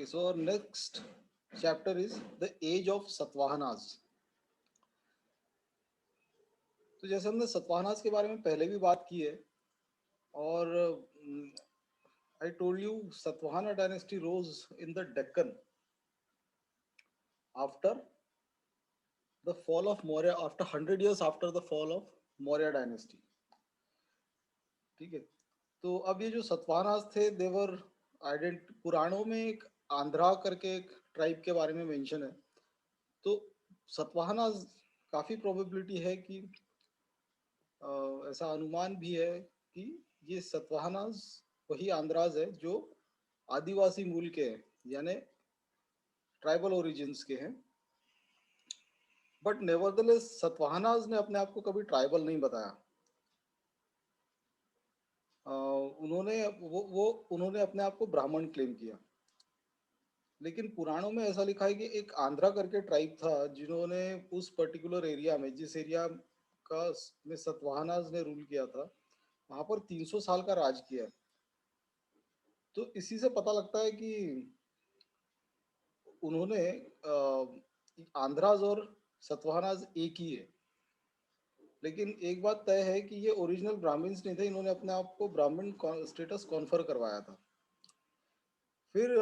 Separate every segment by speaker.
Speaker 1: Okay, so our next chapter is the age of Satavahanas. तो जैसे हमने सतवाहनास के बारे में पहले भी बात की है और I told you Satavahana dynasty rose in the Deccan after the fall of Maurya after 100 years after the fall of Maurya dynasty. ठीक है. तो अब ये जो सतवाहनास थे देवर आइडेंट पुराणों में एक आंध्रा करके एक ट्राइब के बारे में मेंशन है. तो सतवाहनास काफी प्रोबेबिलिटी है कि ऐसा अनुमान भी है कि ये सतवाहनास वही आंध्राज है जो आदिवासी मूल के हैं यानी ट्राइबल ओरिजिन्स के हैं. बट नेवरदलेस सतवाहनास ने अपने आप को कभी ट्राइबल नहीं बताया. उन्होंने अपने आप को ब्राह्मण क्लेम किया. लेकिन पुराणों में ऐसा लिखा है कि एक आंध्रा करके ट्राइब था जिन्होंने उस पर्टिकुलर एरिया में जिस एरिया का में सतवाहनास ने रूल किया था वहां पर 300 साल का राज किया है. तो इसी से पता लगता है कि उन्होंने आंध्राज और सतवाहनाज एक ही है. लेकिन एक बात तय है कि ये ओरिजिनल ब्राह्मण्स नहीं थे. इन्होंने अपने आप को ब्राह्मण स्टेटस कॉन्फर करवाया था. फिर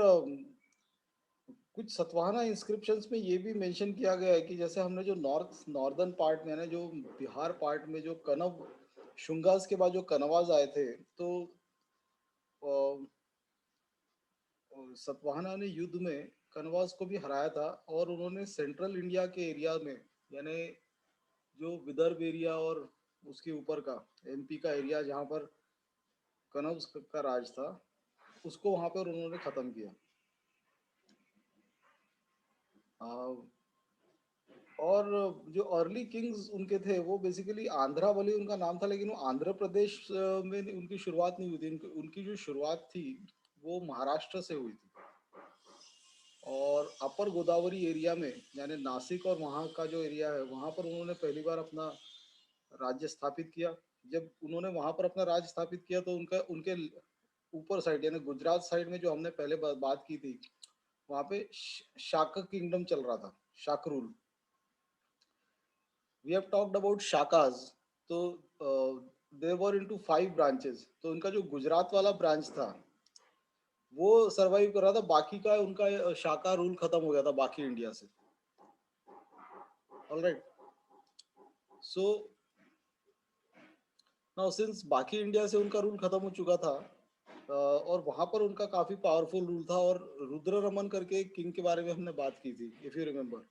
Speaker 1: कुछ सतवाहना इंस्क्रिप्शंस में ये भी मेंशन किया गया है कि जैसे हमने जो नॉर्दर्न पार्ट में ना जो बिहार पार्ट में जो कनव शुंगास के बाद जो कनवाज आए थे तो सतवाहना ने युद्ध में कनवास को भी हराया था और उन्होंने सेंट्रल इंडिया के एरिया में यानी जो विदर्भ एरिया और उसके ऊपर का एमपी का एरिया जहाँ पर कनव्स का राज था उसको वहाँ पर उन्होंने ख़त्म किया. और जो अर्ली किंग्स उनके थे वो बेसिकली आंध्रा वाली उनका नाम था लेकिन वो आंध्र प्रदेश में उनकी शुरुआत नहीं हुई थी. उनकी जो शुरुआत थी वो महाराष्ट्र से हुई थी और अपर गोदावरी एरिया में यानी नासिक और वहाँ का जो एरिया है वहाँ पर उन्होंने पहली बार अपना राज्य स्थापित किया. जब उन्होंने वहाँ पर अपना राज्य स्थापित किया तो उनका उनके ऊपर साइड यानी गुजरात साइड में जो हमने पहले बात की थी वहाँ पे शाक किंगडम चल रहा था. Shaka rule. We have talked about Shakas. तो दे वर इनटू 5 ब्रांचेस. तो उनका जो गुजरात वाला ब्रांच था वो सरवाइव कर रहा था. बाकी का उनका शाका रूल खत्म हो गया था बाकी इंडिया से. ऑलराइट. सो नाउ सिंस बाकी इंडिया से उनका रूल खत्म हो चुका था और वहां पर उनका काफी पावरफुल रूल था. और रुद्र रमन करके एक किंग के बारे में हमने बात की थी if you remember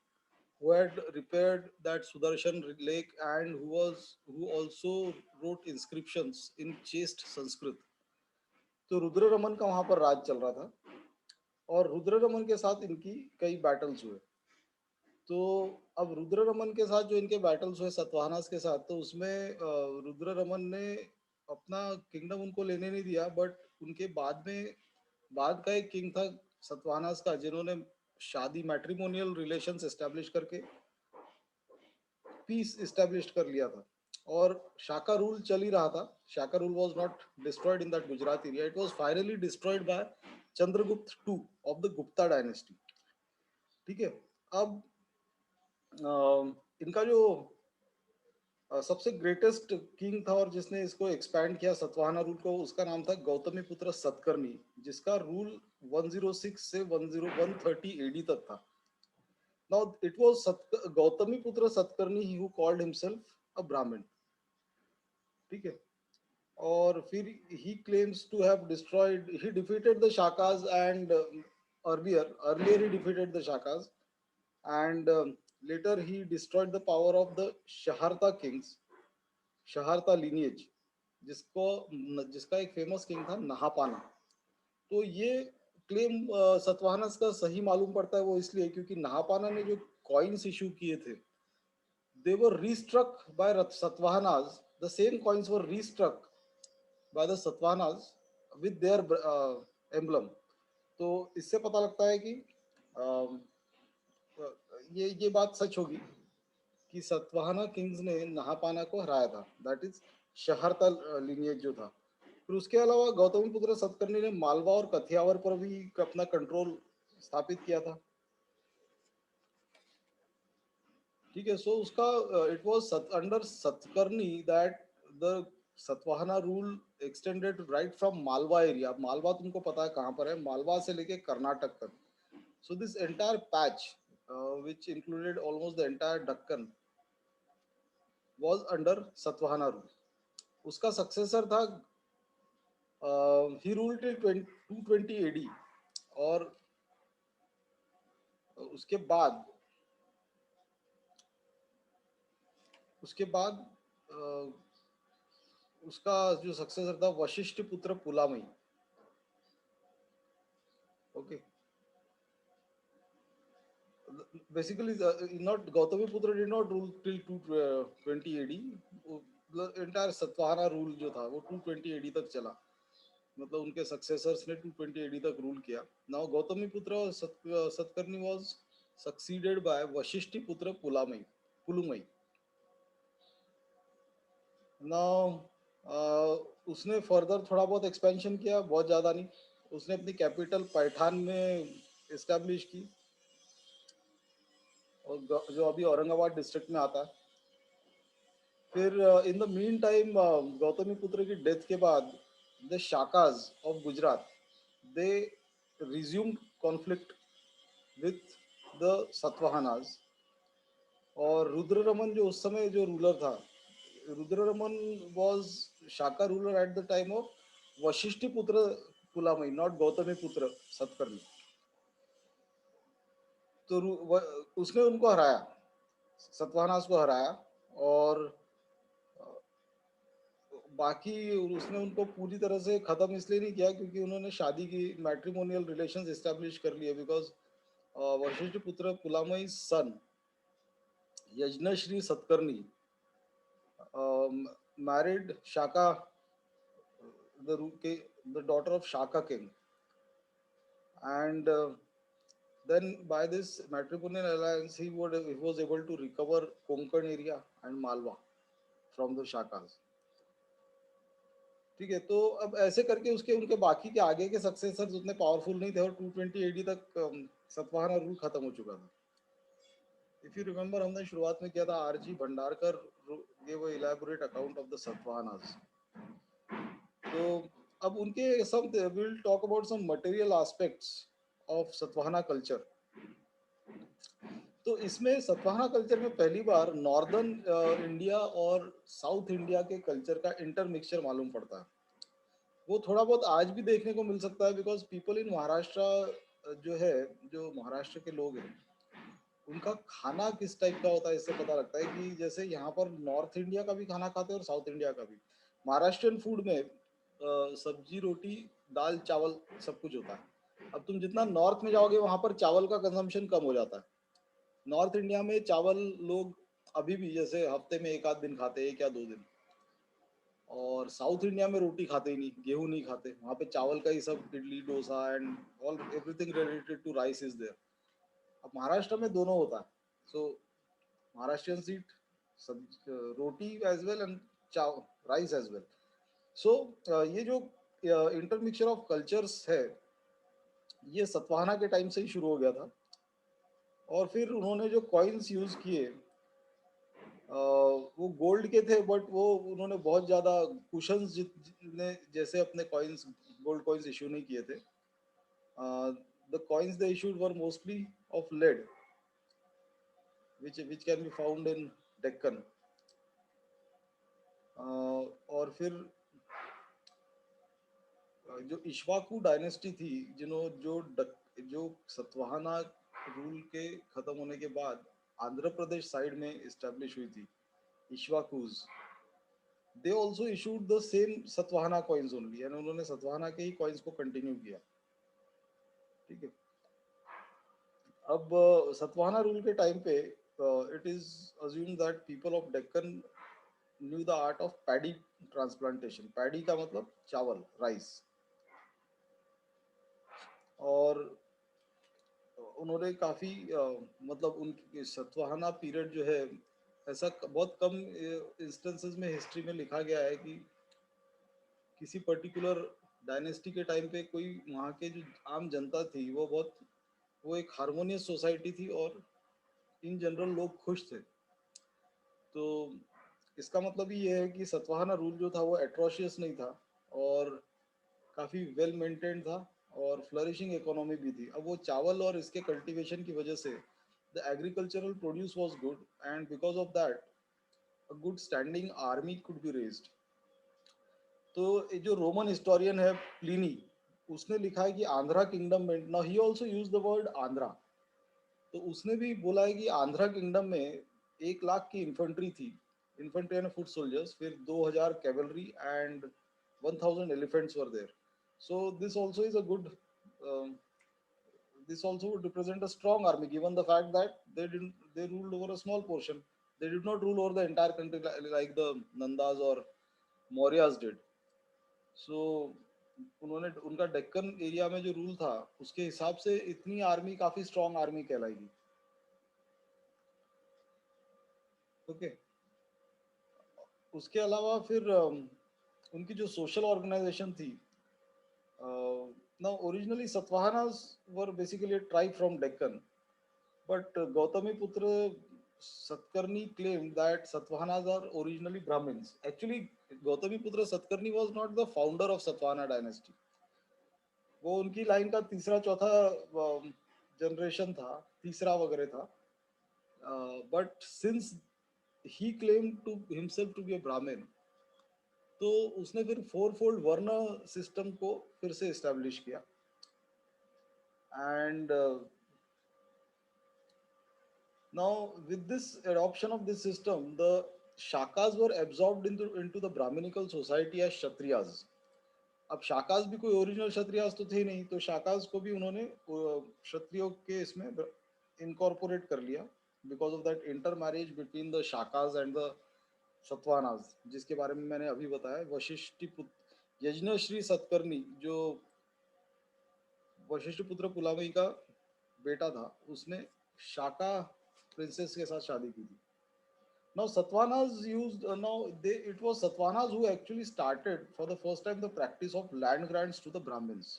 Speaker 1: who had repaired that Sudarshan lake and who also wrote inscriptions in chaste Sanskrit. तो रुद्र रमन का वहां पर राज चल रहा था और रुद्र रमन के साथ इनकी कई बैटल्स हुए. तो अब रुद्र रमन के साथ जो इनके बैटल्स हुए सतवाहनास के साथ तो उसमें रुद्र रमन ने अपना किंगडम उनको लेने नहीं दिया. बट उनके बाद का एक किंग था सतवाहनास का जिन्होंने शादी मैट्रिमोनियल रिलेशंस एस्टेब्लिश करके पीस इस्टेब्लिश कर लिया था. और शाका रूल चल ही रहा था. Shaka rule was not destroyed in that Gujarat area. It was finally destroyed by Chandragupta two of the Gupta dynasty. ठीक है. अब इनका जो सबसे ग्रेटेस्ट किंग था और जिसने इसको एक्सपैंड किया सतवाहना रूल को उसका नाम था गौतमी पुत्र सतकर्णी जिसका रूल 106 से 130 एडी तक था. Now it was Gautami Putra Satkarni who called himself a Brahmin. ठीक है. और फिर he claims to have destroyed, he defeated the Shakas and earlier he defeated the Shakas and later he destroyed the power of the Shaharta kings, Shaharta lineage जिसका एक famous king था नहापाना. तो ये claim सतवाहनस का सही मालूम पड़ता है वो इसलिए क्योंकि नहापाना ने जो कॉइन्स इशू किए थे they were restruck by Satvahanas. The same coins were restruck by the Satvahanas with their emblem. तो इससे पता लगता है कि ये बात सच होगी कि सतवाहना किंग्स ने नहापाना को हराया था. दैट इज शहरता लिनिएज जो था. फिर उसके अलावा गौतमी पुत्र सतकर्णी ने मालवा और कथियावर पर भी अपना कंट्रोल स्थापित किया था। ठीक है, सो उसका it was under Satakarni that the Satavahana rule extended right from Malwa area. Malwa तुमको पता है कहाँ पर है, मालवा से लेके कर्नाटक तक। So this entire patch which included almost the entire Deccan was under Satvahana rule. उसका सक्सेसर था, he ruled till 220 AD, और उसके बाद उसके बाद उसका जो सक्सेसर था Vashishtha Putra Pulamayi. Okay, basically not Gautami Putra did not rule till 220 AD. Entire Satavahana rule जो था वो 220 एडी तक चला, मतलब उनके सक्सेसर्स ने 220 एडी तक रूल किया। नाउ गौतमी पुत्र Satakarni was succeeded by Vashishti Putra पुलामई पुलुमई। Now उसने फर्दर थोड़ा बहुत एक्सपेंशन किया, बहुत ज़्यादा नहीं। उसने अपनी कैपिटल पैठान में इस्टेब्लिश की, और जो अभी औरंगाबाद डिस्ट्रिक्ट में आता है। फिर in the meantime Gautami Putra की डेथ के बाद the Shakas of Gujarat they resumed conflict with the Satavahanas. और रुद्ररमन जो उस समय जो रूलर था, Rudraraman was Shaka ruler at the time of Vashishthi Putra Pulamayi, not Gautami पुत्र सतकर्णी। तो उसने उनको हराया, सतवाहनाज को हराया। और बाकी उसने उनको पूरी तरह से खत्म इसलिए नहीं किया क्योंकि उन्होंने शादी की, मैट्रिमोनियल रिलेशंस एस्टेब्लिश कर लिए, because Vashishtha Putra पुलामई sun Yajnashri Satakarni married Shaka, the daughter of Shaka king, and then by this matrimonial alliance, he was able to recover Konkan area and Malwa from the Shakas. ठीक है, तो अब ऐसे करके उसके उनके बाकी के आगे के सक्सेसर्स उतने पावरफुल नहीं थे, और 220 एडी तक सतवाहना रूल खत्म हो चुका था। इफ यू रिमेम्बर, हमने शुरुआत में किया था, RG Bhandarkar gave a elaborate account of the Satavahanas. तो अब उनके some we'll talk about some material aspects of Satavahana culture. तो इसमें सतवाहना कल्चर में पहली बार नॉर्दर्न इंडिया और साउथ इंडिया के कल्चर का इंटरमिक्सचर मालूम पड़ता है। वो थोड़ा बहुत आज भी देखने को मिल सकता है, बिकॉज पीपल इन महाराष्ट्र जो है, जो महाराष्ट्र के लोग हैं, उनका खाना किस टाइप का होता है इससे पता लगता है कि जैसे यहाँ पर नॉर्थ इंडिया का भी खाना खाते हैं और साउथ इंडिया का भी। महाराष्ट्रियन फूड में सब्जी रोटी दाल चावल सब कुछ होता है। अब तुम जितना नॉर्थ में जाओगे वहां पर चावल का कंजम्पशन कम हो जाता है। नॉर्थ इंडिया में चावल लोग अभी भी जैसे हफ्ते में एक आध दिन खाते हैं, एक या दो दिन। और साउथ इंडिया में रोटी खाते ही नहीं, गेहूं नहीं खाते, वहाँ पे चावल का ही सब, idli dosa and all everything related to rice is there. अब महाराष्ट्र में दोनों होता है। So Maharashtrians eat roti as well and चाव राइस एज वेल। सो ये जो इंटरमिक्सचर ऑफ कल्चर्स है, ये सतवाहना के टाइम से ही शुरू हो गया था। और फिर उन्होंने जो कॉइन्स यूज किए वो गोल्ड के थे, बट वो उन्होंने बहुत ज़्यादा कुशंस जितने जैसे अपने कॉइन्स, गोल्ड कॉइन्स इशू नहीं किए थे। The coins they issued were mostly of lead, which can be found in Deccan. और फिर जो इश्वाकू डायनेस्टी थी, जो सतवाहना रूल के खत्म होने के बाद आंध्र प्रदेश साइड में इस्टेब्लिश हुई थी, Ikshvakus, they also issued the same Satavahana coins only, यानी उन्होंने सतवाहना के ही कॉइन्स को कंटिन्यू किया। ठीक है, अब सतवाहना रूल के टाइम पे it is assume that people of Deccan new the art of paddy transplantation. Paddy का मतलब चावल, राइस। और उन्होंने काफ़ी मतलब उनकी सतवाहना पीरियड जो है, ऐसा बहुत कम इंस्टेंसेस में हिस्ट्री में लिखा गया है कि किसी पर्टिकुलर डायनेस्टी के टाइम पे कोई वहाँ के जो आम जनता थी वो बहुत वो एक हार्मोनियस सोसाइटी थी और इन जनरल लोग खुश थे। तो इसका मतलब ये है कि सतवाहना रूल जो था वो एट्रोशियस नहीं था और काफ़ी वेल मेंटेन्ड था और फ्लरिशिंग इकोनॉमी भी थी। अब वो चावल और इसके कल्टीवेशन की वजह से the agricultural produce was good and because of that a good standing army could be raised. तो ये जो रोमन हिस्टोरियन है प्लिनी, उसने लिखा है कि आंध्रा किंगडम में, now he also use the word Andhra, तो उसने भी बोला है कि आंध्रा किंगडम में 1 लाख की इन्फेंट्री थी, इन्फेंट्री एंड फुट सोल्जर्स, फिर 2000 cavalry and 1000 elephants were there. So this also is a good, this also would represent a strong army given the fact that they ruled over a small portion. They did not rule over the entire country like the Nandas or Mauryas did. So उन्होंने उनका Deccan area में जो rule था उसके हिसाब से इतनी army काफी स्ट्रॉन्ग आर्मी कहलाएगी। ओके, उसके अलावा फिर उनकी जो सोशल ऑर्गेनाइजेशन थी, now originally Satavahanas were basically a tribe from Deccan, but Gautamiputra Satkarni claimed that Satavahanas are originally Brahmins. Actually, Gautamiputra Satkarni was not the founder of Satavahana dynasty. वो उनकी line का तीसरा चौथा generation था, तीसरा वगैरह था। But since he claim to himself to be a Brahmin, तो उसने फिर फोर फोल्ड वर्ण सिस्टम को फिर से इस्टेब्लिश किया। And now with this adoption of this system, the shakas were absorbed into the brahminical society as kshatriyas. अब शाकाज भी कोई ओरिजिनल क्षत्रियास तो थे नहीं, तो शाकाज को भी उन्होंने क्षत्रियों के इसमें इनकॉर्पोरेट कर लिया because of that intermarriage between the Shakas and the Satvanas, जिसके बारे में मैंने अभी बताया। वशिष्ठ पुत्र यज्ञश्री सतकर्णी जो वशिष्ठ पुत्र पुलामयी का बेटा था, उसने शाका प्रिंसेस के साथ शादी की थी। Now Satvanas used it was Satvanas who actually started for the first time the practice of land grants to the Brahmins.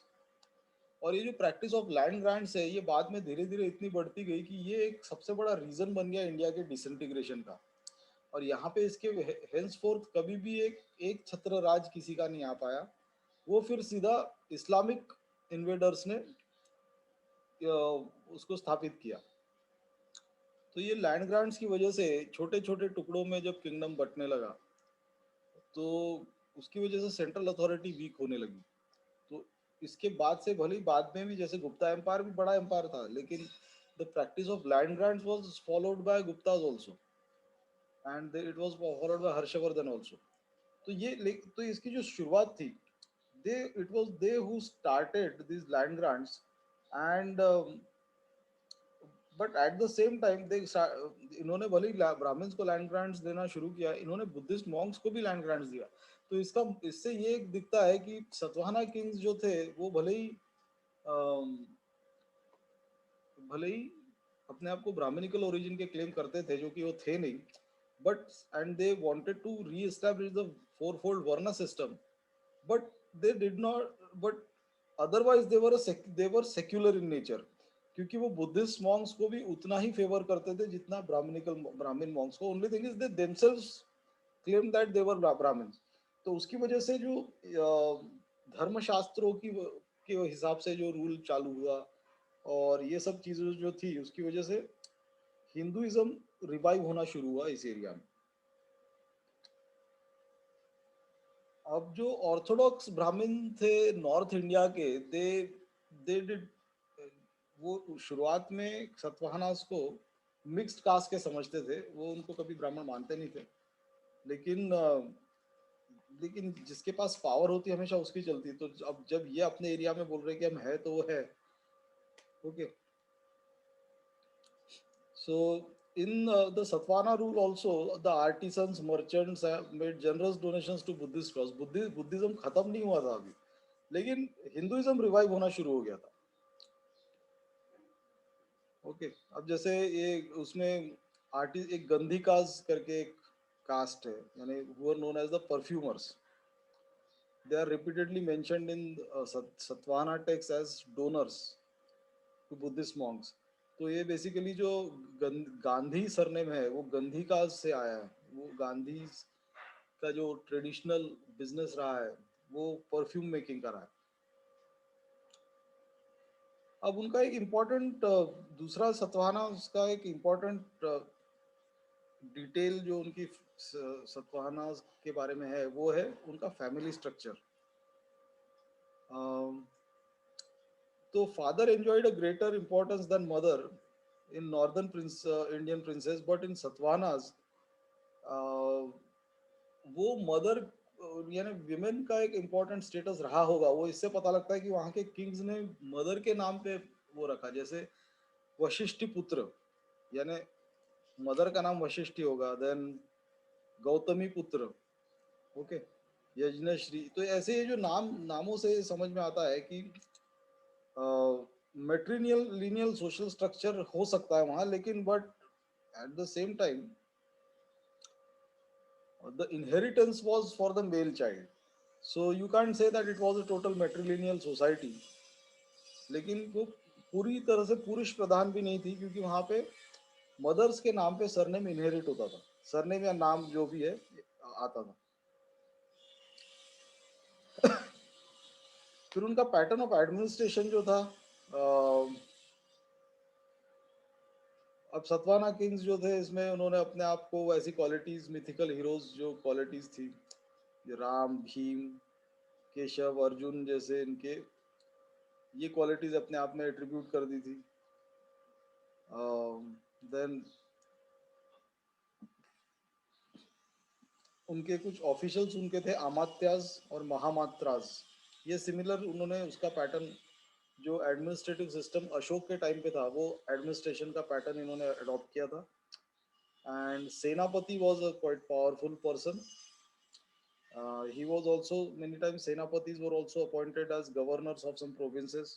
Speaker 1: और ये जो प्रैक्टिस ऑफ लैंड ग्रांट्स है ये बाद में धीरे धीरे इतनी बढ़ती गई कि ये एक सबसे बड़ा रीजन बन गया इंडिया के डिसइंटीग्रेशन का। और यहाँ पे इसके हेंस फोर्थ कभी भी एक छत्र राज किसी का नहीं आ पाया, वो फिर सीधा इस्लामिक इन्वेडर्स ने उसको स्थापित किया। तो ये लैंड ग्रांट्स की वजह से छोटे छोटे टुकड़ों में जब किंगडम बंटने लगा, तो उसकी वजह से सेंट्रल अथॉरिटी वीक होने लगी। तो इसके बाद से भले ही बाद में भी जैसे गुप्ता एम्पायर भी बड़ा एम्पायर था, लेकिन the practice of land grants was followed by Guptas also and it was followed by Harshavardhana also. तो तो इसकी जो शुरुआत थी, they it was they who started this land grants and but at the same time they इन्होंने भले ही ब्राह्मण्स को लैंड ग्रांट्स देना शुरू किया, इन्होंने बुद्धिस्ट मॉन्क्स को भी लैंड ग्रांट्स दिया। तो इससे ये दिखता है कि सतवाहना किंग्स जो थे वो भले ही अपने आप को ब्राह्मणिकल ओरिजिन के क्लेम करते थे, जो कि वो थे नहीं, but and they wanted to reestablish the fourfold varna system, but they did not, but otherwise they were secular in nature, क्योंकि वो बुद्धिस्ट मॉन्क्स को भी उतना ही फेवर करते थे जितना ब्राह्मण मॉन्क्स को। Only thing is they themselves claim that they were Brahmins. तो उसकी वजह से जो धर्मशास्त्रों के हिसाब से जो रूल चालू हुआ और ये सब चीजें जो थी, उसकी वजह से हिंदुइज्म रिवाइव होना शुरू हुआ इस एरिया में। अब जो ऑर्थोडॉक्स ब्राह्मण थे नॉर्थ इंडिया के, दे डिड वो शुरुआत में सतवाहनास को मिक्स्ड कास्ट के समझते थे, वो उनको कभी ब्राह्मण मानते नहीं थे। लेकिन लेकिन जिसके पास पावर होती है हमेशा उसकी चलती। तो अब जब ये अपने एरिया में बोल रहे कि हम है तो वो है। Okay, so in the Satvana rule also, the artisans, merchants have made generous donations to Buddhist cause. Buddhism खत्म नहीं हुआ था अभी, लेकिन हिंदुइज्म रिवाइव होना शुरू हो गया था। ओके, अब जैसे ये उसमें आर्टिस्ट एक गंधी कास्ट करके एक कास्ट है, यानी who are known as the perfumers. They are repeatedly mentioned in Satvana texts as donors. To Buddhist monks. तो ये बेसिकली जो गांधी सरनेम है वो गंधी का से आया है। वो गांधी का जो ट्रेडिशनल बिजनेस रहा है वो परफ्यूम मेकिंग का रहा है। अब उनका एक इम्पोर्टेंट दूसरा सतवाहना, उसका एक इम्पोर्टेंट डिटेल जो उनकी सतवाहना के बारे में है वो है उनका फैमिली स्ट्रक्चर। तो father enjoyed a greater importance than mother in northern prince Indian princes, but in Satvanas वो मदर यानी विमेन का एक इम्पोर्टेंट स्टेटस रहा होगा। वो इससे पता लगता है कि वहाँ के किंग्स ने मदर के नाम पे वो रखा। जैसे वशिष्ठी पुत्र, यानी मदर का नाम वशिष्ठी होगा, देन गौतमी पुत्र, ओके, यज्ञश्री। तो ऐसे ये जो नामों से समझ में आता है कि मेट्रीनियल लीनियल सोशल स्ट्रक्चर हो सकता है वहाँ, लेकिन but at the same time the inheritance was for the male child, so you can't say that it was a total matrilineal society। लेकिन वो पूरी तरह से पुरुष प्रधान भी नहीं थी, क्योंकि वहां पे मदर्स के नाम पे सरनेम इनहेरिट होता था, सरनेम या नाम जो भी है आता था। फिर उनका पैटर्न ऑफ एडमिनिस्ट्रेशन जो था, अब सतवाना किंग्स जो थे इसमें उन्होंने अपने आप को ऐसी क्वालिटीज, मिथिकल हीरोज जो क्वालिटीज थी, राम, भीम, केशव, अर्जुन जैसे, इनके ये क्वालिटीज अपने आप में एट्रीब्यूट कर दी थी। देन उनके कुछ ऑफिशियल्स उनके थे अमात्यास और महामात्रास। ये सिमिलर उन्होंने उसका पैटर्न जो एडमिनिस्ट्रेटिव सिस्टम अशोक के टाइम पे था वो एडमिनिस्ट्रेशन का पैटर्न इन्होंने अडॉप्ट किया था। एंड सेनापति was a quite powerful person. He was also many times senapatis were also appointed as governors of some provinces।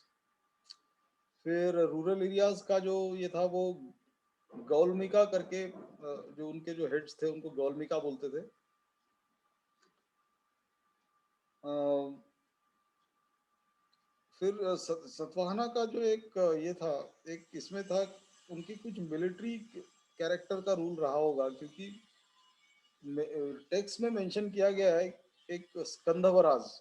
Speaker 1: फिर रूरल एरियाज का जो ये था वो गौलमिका करके, जो उनके जो हेड्स थे उनको गौलमिका बोलते थे। फिर सतवाहना का जो एक ये था, एक इसमें था उनकी कुछ मिलिट्री कैरेक्टर का रूल रहा होगा, क्योंकि टेक्स्ट में मेंशन किया गया है एक स्कंदवराज,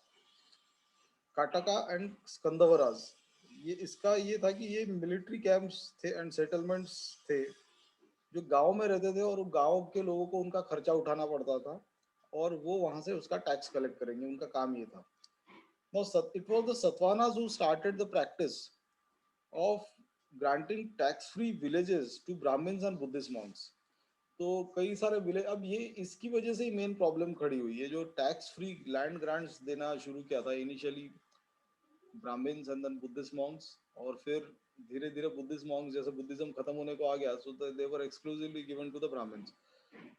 Speaker 1: काटाका एंड स्कंदवराज। ये इसका ये था कि ये मिलिट्री कैंप्स थे एंड सेटलमेंट्स थे जो गांव में रहते थे, और गांव के लोगों को उनका खर्चा उठाना पड़ता था और वो वहां से उसका टैक्स कलेक्ट करेंगे, उनका काम ये था। Now, it was the Satvanas who started the practice of granting tax-free villages to Brahmins and Buddhist monks। तो कई सारे विलेज, अब ये इसकी वजह से ही मेन प्रॉब्लम खड़ी हुई है, जो टैक्स फ्री लैंड ग्रांट्स देना शुरू किया था initially Brahmins and then Buddhist monks, और फिर धीरे धीरे बुद्धिस्ट मॉन्क्स जैसे बुद्धिज्म खत्म होने को आ गया, so they were exclusively given to the Brahmans.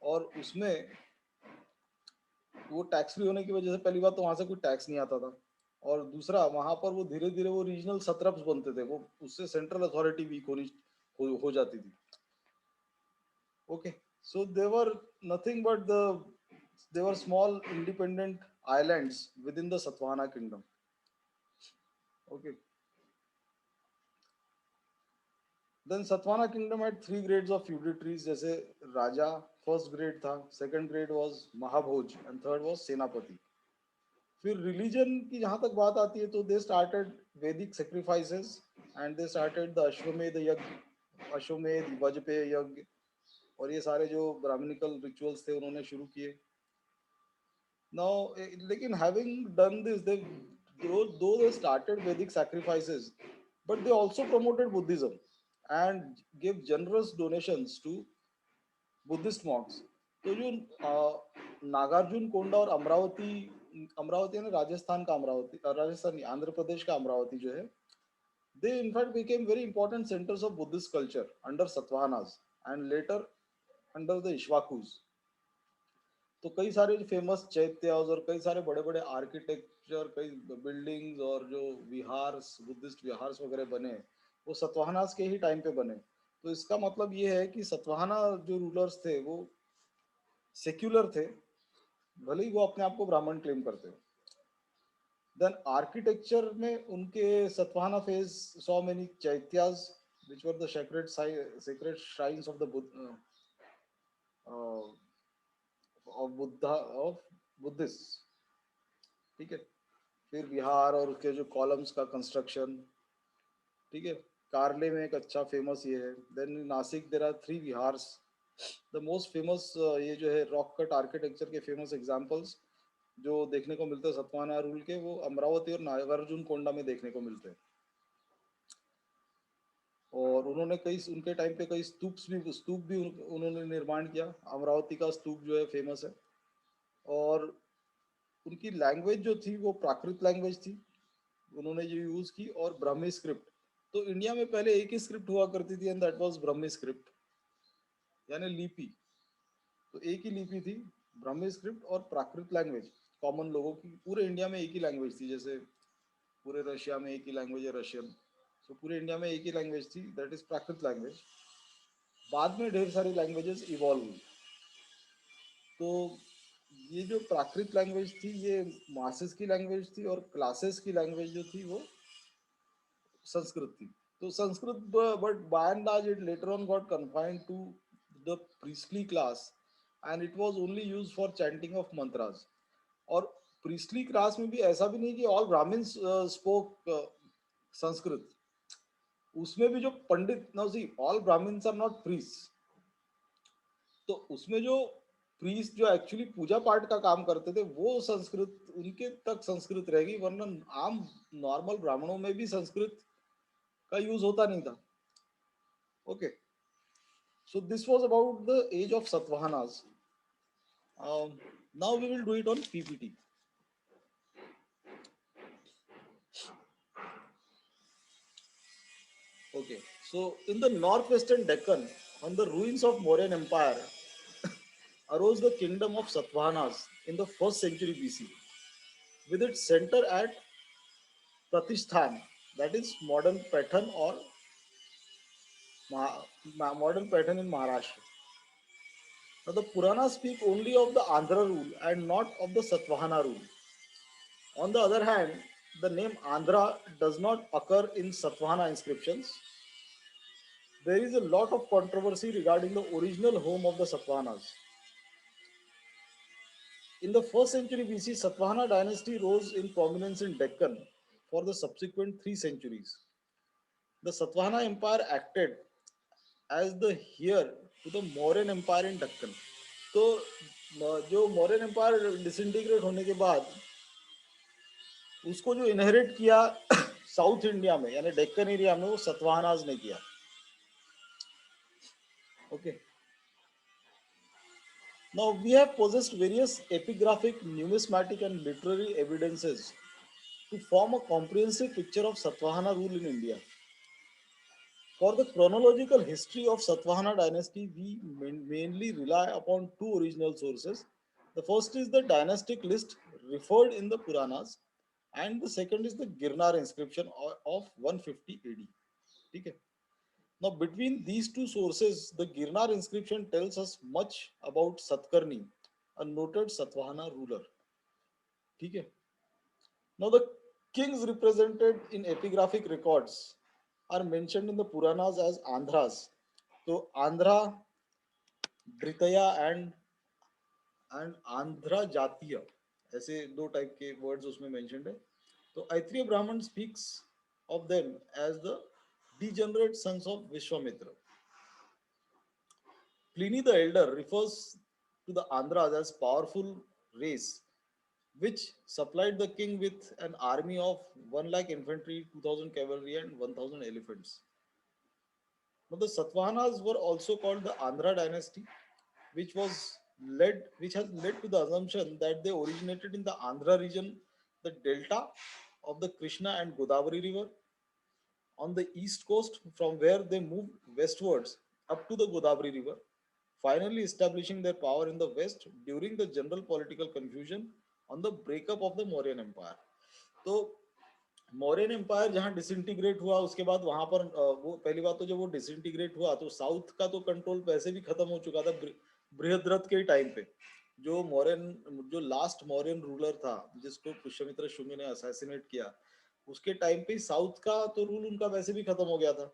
Speaker 1: और उसमें वो टैक्स फ्री होने की वजह से पहली बात तो वहां से कोई टैक्स नहीं आता था, और दूसरा वहां पर वो धीरे धीरे वो रीजनल सत्रप्स बनते थे, वो उससे सेंट्रल अथॉरिटी वीक हो जाती थी। Okay, so they were nothing but they were small independent islands within the Satvana kingdom. Okay, then Satvana kingdom had 3 grades of feudatories, जैसे राजा फर्स्ट ग्रेड था, second grade was Mahabhoja and third was Senapati. फिर religion की जहां तक बात आती है तो दे स्टार्टेड वैदिक sacrifices and they started the अश्वमेध यज्ञ, अश्वमेध वजपेय यज्ञ, और ये सारे जो ब्राह्मणिकल रिचुअल्स थे उन्होंने शुरू किए। नाउ लेकिन हैविंग डन दिस, दे दो दे स्टार्टेड वैदिक sacrifices, but they also promoted Buddhism and gave generous donations to Buddhist monks। तो जो नागार्जुन कोंडा और अमरावती, अमरावती है ना राजस्थान का अमरावती, राजस्थान नहीं, आंध्र प्रदेश का अमरावती जो है, they in fact became very important centers of Buddhist culture under Satavahanas and later under the Ishwakus। तो कई सारे जो फेमस चैत्यास और कई सारे बड़े बड़े आर्किटेक्चर, कई बिल्डिंग्स और जो विहार्स, बुद्धिस्ट विहार्स वगैरह बने वो सतवाहनास के ही टाइम पे बने। तो इसका मतलब ये है कि सतवाहना जो रूलर्स थे वो सेक्युलर थे, भले ही वो अपने आप को ब्राह्मण क्लेम करते हो। देन आर्किटेक्चर में उनके Satavahana phase saw many चैत्यास which were the sacred shrines of the of Buddha of Buddhists. ठीक है, फिर बिहार और उसके जो कॉलम्स का कंस्ट्रक्शन, ठीक है, कार्ले में एक अच्छा फेमस ये है. Then Nasik there are 3 vihars. The most famous ये जो है रॉक कट आर्किटेक्चर के फेमस एग्जांपल्स जो देखने को मिलते हैं सतवाहना रूल के, वो अमरावती और नागार्जुन कोंडा में देखने को मिलते हैं. और उन्होंने कई उनके टाइम पे कई स्तूप भी उन्होंने निर्माण किया. अमरावती का स्तूप जो है फेमस है. और उनकी लैंग्वेज जो थी वो प्राकृत लैंग्वेज थी, उन्होंने जो यूज की, और ब्राह्मी स्क्रिप्ट. तो इंडिया में पहले एक ही स्क्रिप्ट हुआ करती थी and that was Brahmi script, यानी लिपि. तो एक ही लिपि थी, ब्राह्मी स्क्रिप्ट और प्राकृत लैंग्वेज कॉमन लोगों की. पूरे इंडिया में एक ही लैंग्वेज थी, जैसे पूरे रशिया में एक ही लैंग्वेज है रशियन. तो पूरे इंडिया में एक ही लैंग्वेज थी, दैट इज प्राकृत लैंग्वेज. बाद में ढेर सारी लैंग्वेजेस इवॉल्व हुई. तो ये जो प्राकृत लैंग्वेज थी ये मासेस की लैंग्वेज थी, और क्लासेस की लैंग्वेज जो थी वो संस्कृत थी. तो Sanskrit, but by and large it later on got confined to the priestly class and it was only used for chanting of mantras. और प्रीस्टली क्लास में भी ऐसा भी नहीं कि ऑल ब्राह्मण्स स्पोक संस्कृत. उसमें भी जो पंडित, now see all Brahmans are not priest. तो उसमें जो प्रीस्ट जो एक्चुअली पूजा पाठ का काम करते थे वो संस्कृत, उनके तक संस्कृत रहेगी, वरना आम नॉर्मल ब्राह्मणों में भी संस्कृत का यूज होता नहीं था. Okay, so this was about the age of Satavahanas. Now we will do it on PPT. Okay, so in the northwestern Deccan, on the ruins of Mauryan Empire, arose the kingdom of Satavahanas in the 1st century BC, with its center at Pratishthan, that is modern Pathan or modern Pathan in Maharashtra. Now the Puranas speak only of the Andhra rule and not of the Satvahana rule. On the other hand, the name Andhra does not occur in Satvahana inscriptions. There is a lot of controversy regarding the original home of the Satavahanas. In the 1st century BC, Satvahana dynasty rose in prominence in Deccan for the subsequent 3 centuries. The Satvahana Empire acted as the heir to the Mauryan Empire in Deccan. तो जो Mauryan empire disintegrate होने के बाद उसको जो inherit किया south India में यानी डेक्कन एरिया में, वो सतवाहनाज ने किया. Okay, now we have possessed various epigraphic, numismatic and literary evidences to form a comprehensive picture of Satvahana rule in India. For the chronological history of Satvahana dynasty, we mainly rely upon 2 original sources. The first is the dynastic list referred in the Puranas, and the second is the Girnar inscription of 150 AD. Okay. Now, between these 2 sources, the Girnar inscription tells us much about Satkarni, a noted Satvahana ruler. Okay. Now, the kings represented in epigraphic records are mentioned in the Puranas as Andhras. So, Andhra, Dritaya and Andhra Jatiya, ऐसे 2 type के words उसमें mentioned है. तो ऐत्रेय ब्राह्मण speaks of them as the degenerate sons of Vishwamitra. Pliny the Elder refers to the Andhras as powerful race which supplied the king with an army of 1 lakh infantry, 2,000 cavalry and 1,000 elephants. Now the Satavahanas were also called the Andhra dynasty, which has led to the assumption that they originated in the Andhra region, the delta of the Krishna and Godavari river on the east coast, from where they moved westwards up to the Godavari river, finally establishing their power in the west during the general political confusion on the breakup of the Mauryan Empire. तो Mauryan empire जहां disintegrate हुआ उसके बाद वहां पर वो पहली बात तो जब वो डिसइंटीग्रेट हुआ तो साउथ का तो कंट्रोल वैसे भी खत्म हो चुका था बृहद्रथ के टाइम पे, जो मौर्यन जो लास्ट मौर्यन रूलर था जिसको पुष्यमित्र शुंग ने असैसिनेट किया, उसके टाइम पे साउथ का तो रूल उनका वैसे भी खत्म हो गया था।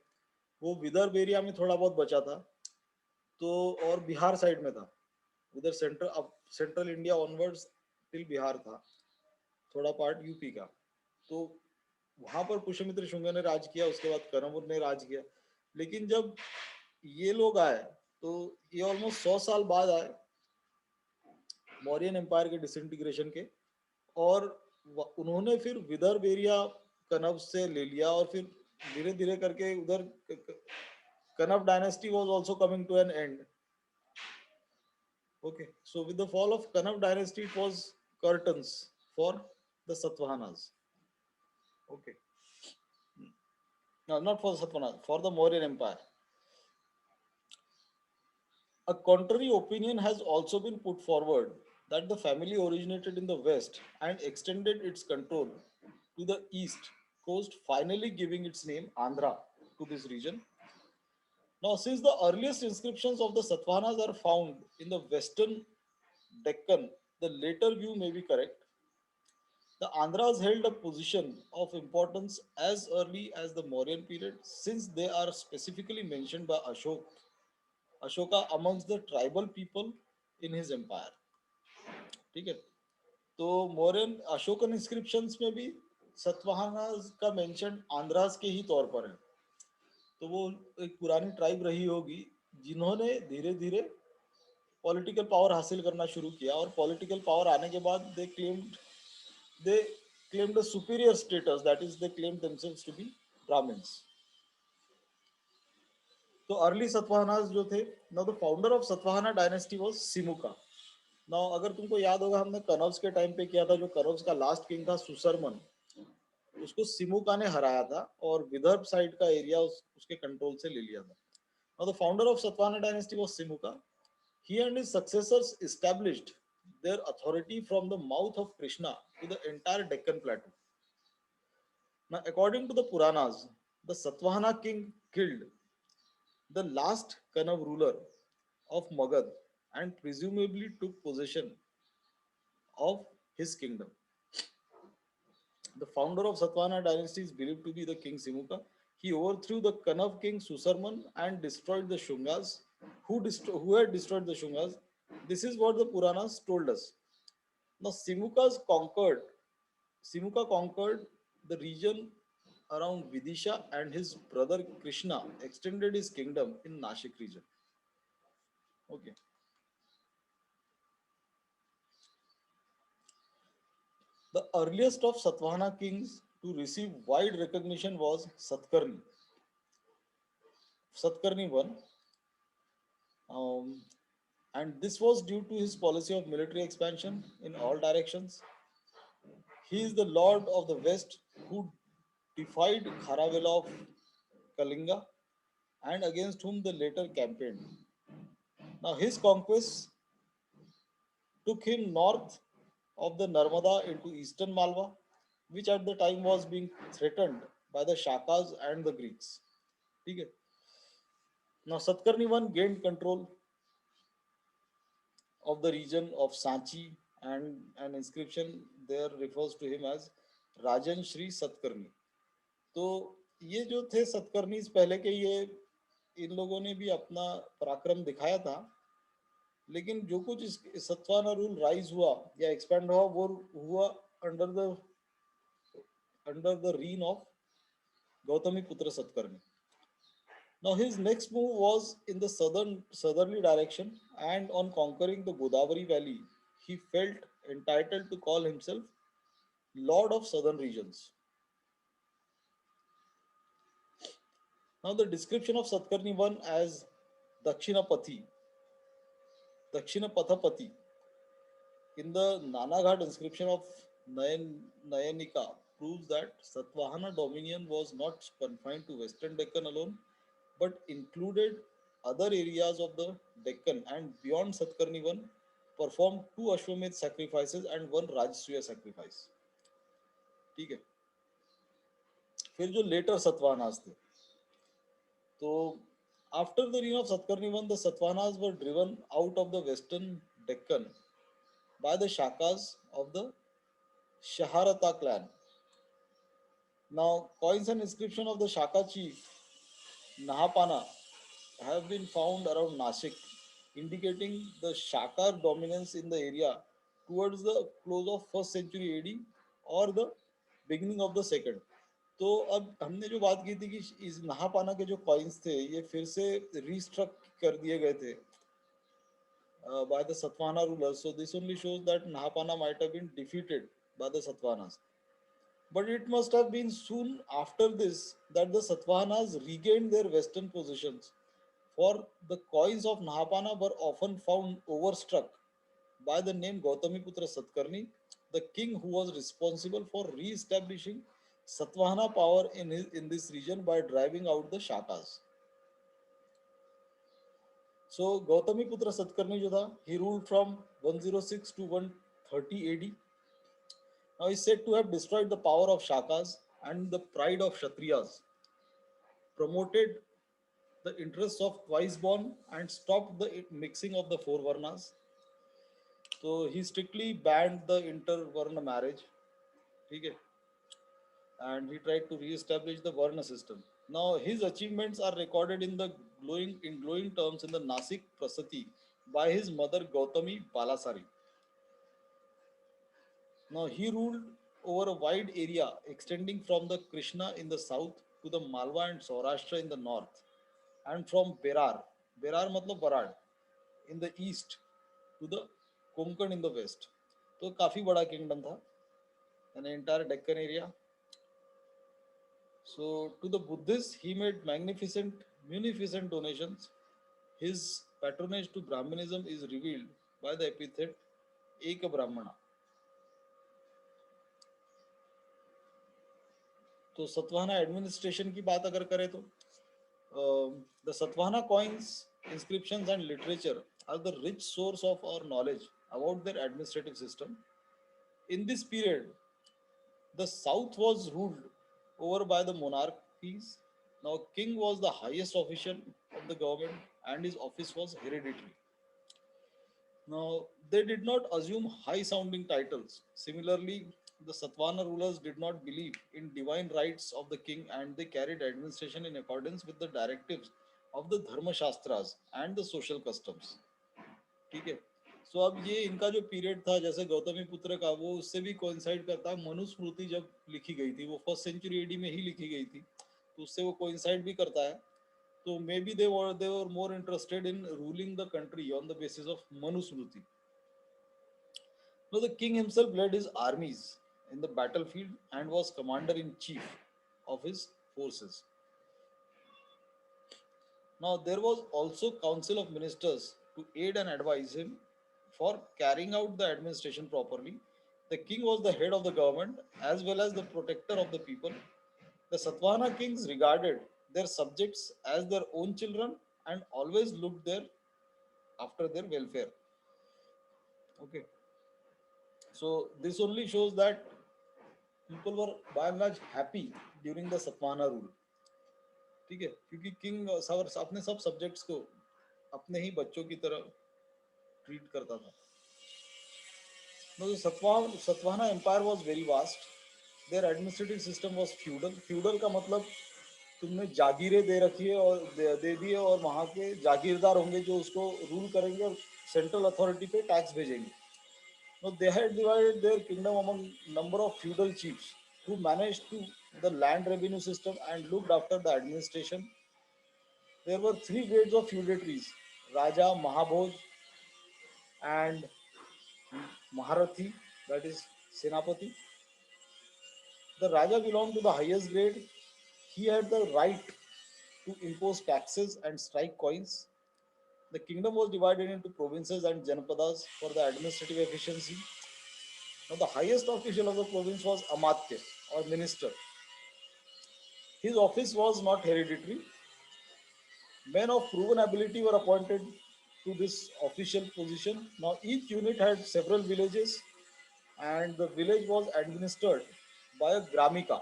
Speaker 1: वो विदर्भ एरिया में थोड़ा बहुत बचा था, तो और बिहार साइड में था, उधर सेंट्रल, अब central India onwards till Bihar था, थोड़ा पार्ट यूपी का। तो वहां पर पुष्यमित्र शुंग ने राज किया, उसके बाद कनौज ने राज किया। लेकिन जब ये लोग आए, तो ये ऑलमोस्ट 100 साल बाद आए मौर्यन एम्पायर के डिसइंटीग्रेशन के, और उन्होंने फिर विदर्भ एरिया कनव से ले लिया, और फिर धीरे धीरे करके उधर Kanva dynasty was also coming to an end. Okay, so with the fall of Kanav dynasty, it was curtains for the Satavahanas. Okay, no, not for the Satavahanas, for the Mauryan Empire. A contrary opinion has also been put forward that the family originated in the west and extended its control to the east coast, finally giving its name Andhra to this region. Now, since the earliest inscriptions of the Satavahanas are found in the western Deccan, the later view may be correct. The Andhras held a position of importance as early as the Mauryan period, since they are specifically mentioned by Ashoka amongst the tribal people in his empire. ठीक है, तो Mauryan Ashokan inscriptions में भी सतवाहनास का mention Andhra's के ही तौर पर है। तो वो एक पुरानी ट्राइब रही होगी जिन्होंने धीरे धीरे पॉलिटिकल पावर हासिल करना शुरू किया, और पॉलिटिकल पावर आने के बाद they claimed a superior status, that is they claimed themselves to be Brahmins. तो अर्ली सतवाहनास जो थे, now the founder of Satavahana dynasty was Simuka. Now अगर तुमको याद होगा, हमने कनौज के टाइम पे किया था, जो कनौज का लास्ट किंग था सुसरमन, उसको सिमुका ने हराया था, और विदर्भ साइड का एरिया उसके कंट्रोल से ले लिया था। Now the founder of Satavahana dynasty was Simuka. He and his successors established their authority from the mouth of Krishna to the entire Deccan plateau. Now, according to the Puranas, the Satvahana king killed the last Kanav ruler of Magad and presumably took possession of his kingdom. The founder of Satvahana dynasty is believed to be the king Simuka. He overthrew the Kanav king Susarman and destroyed the Shungas, who had destroyed the Shungas. This is what the Puranas told us. Now, Simuka conquered the region around Vidisha, and his brother Krishna extended his kingdom in Nashik region. Okay. The earliest of Satvahana kings to receive wide recognition was Satkarni. Satkarni I, um, and this was due to his policy of military expansion in all directions. He is the lord of the west who defied Kharavela of Kalinga and against whom the later campaigned. Now his conquests took him north of the Narmada into eastern Malwa, which at the time was being threatened by the Shakas and the Greeks. Okay. Now Satkarni I gained control of the region of Sanchi, and an inscription there refers to him as Rajan Shri Satkarni. तो ये जो थे सतकर्णी पहले के, ये इन लोगों ने भी अपना पराक्रम दिखाया था, लेकिन जो कुछ इस सतवाना रूल राइज हुआ या एक्सपेंड हुआ, वो हुआ under the reign of Gautami Putra Satkarni. Now his next move was in the southerly direction, and on conquering the Godavari valley, he felt entitled to call himself Lord of Southern regions. Now the description of Satkarni I as Dakshinapati, Dakshinapatapati, in the Nanaghat inscription of Nayanika proves that Satvahana dominion was not confined to Western Deccan alone, but included other areas of the Deccan, and beyond Satkarni I performed two Ashwamedh sacrifices and one Rajasuya sacrifice. ठीक है, फिर जो letter Satavahanas थे, तो after the reign of Satkarni I, the Satvahanas were driven out of the Western Deccan by the Shakas of the Shaharata clan. Now, coins and inscription of the Shaka chief Nahapana have been found around Nashik, indicating the Shakar dominance in the area towards the close of first century AD or the beginning of the second. तो अब हमने जो बात की थी कि इस नहापाना के जो कॉइन्स थे ये फिर से रीस्ट्रक कर दिए गए थे by the Satvana rulers. So this only shows that Nahapana might have been defeated by the Satvanas. But it must have been soon after this that the Satvahanas regained their western positions, for the coins of Nahapana were often found overstruck by the name Gautamiputra Satkarni, the king who was responsible for re-establishing Satvahana power in this region by driving out the Shakas. So Gautamiputra Satkarni जो था, he ruled from 106 to 130 AD. Now he is said to have destroyed the power of Shakas and the pride of Kshatriyas, promoted the interests of twice born and stopped the mixing of the four varnas. So he strictly banned the intervarna marriage. Okay, and he tried to re-establish the varna system. Now his achievements are recorded in glowing terms in the Nasik Prasati by his mother Gautami Balasari. Now he ruled over a wide area extending from the Krishna in the south to the Malwa and Saurashtra in the north, and from Berar matlab Barad in the east to the Konkan in the west. तो काफी बड़ा kingdom था, an entire Deccan area. So to the Buddhists, he made munificent donations. His patronage to Brahmanism is revealed by the epithet Eka Brahmana. तो Satavahana administration की बात अगर करें तो the Satvahana coins, inscriptions, and literature are the rich source of our knowledge about their administrative system. In this period, the south was ruled over by the monarchies. Now, king was the highest official of the government, and his office was hereditary. Now, they did not assume high sounding titles. Similarly, the Satvana rulers did not believe in divine rights of the king, and they carried administration in accordance with the directives of the Dharma Shastras and the social customs. ठीक है, सो अब ये इनका जो period था जैसे गौतमी पुत्र का वो उससे भी कोइंसाइड करता है। मनुस्मृति जब लिखी गई थी वो फर्स्ट सेंचुरी एडी में ही लिखी गई थी, तो उससे वो कोइंसाइड भी करता है। तो may be they were more interested in ruling the country on the basis of Manusmriti. Now the king himself led his armies in the battlefield and was commander in chief of his forces. Now there was also council of ministers to aid and advise him for carrying out the administration properly. The king was the head of the government as well as the protector of the people. The Satvana kings regarded their subjects as their own children and always looked there after their welfare. Okay, so this only shows that people were by and large happy during the Satvana rule. ठीक है, क्योंकि king अपने सब subjects को अपने ही बच्चों की तरह ट्रीट करता था. Now, the Satvana empire was very vast. Their administrative system was feudal. Feudal का मतलब तुमने जागीरें दे रखी है और दे दी है और वहाँ के जागीरदार होंगे जो उसको रूल करेंगे और सेंट्रल अथॉरिटी पे टैक्स भेजेंगे. Now they had divided their kingdom among number of feudal chiefs who managed to the land revenue system and looked after the administration. There were three grades of feudatories: Raja, Mahabhoj, and Maharathi, that is Senapati. The Raja belonged to the highest grade. He had the right to impose taxes and strike coins. The kingdom was divided into provinces and janapadas for the administrative efficiency. Now, the highest official of the province was Amatya or minister. His office was not hereditary. Men of proven ability were appointed to this official position. Now, each unit had several villages, and the village was administered by a gramika.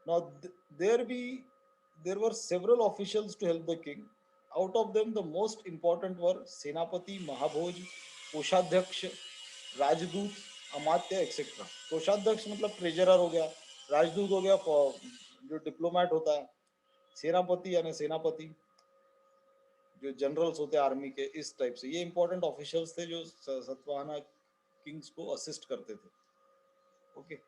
Speaker 1: Now, there were several officials to help the king. Out of them, the most important were Senapati, Mahabhoj, Koshadhyaksh. राजदूत, अमात्य etcetera. कोषाध्यक्ष मतलब treasurer हो गया, राजदूत हो गया जो diplomat होता है, सेनापति यानी सेनापति, जो जनरल्स होते हैं आर्मी के, इस टाइप से। ये इंपॉर्टेंट ऑफिशियल्स थे जो सतवाहना किंग्स को असिस्ट करते थे। ओके।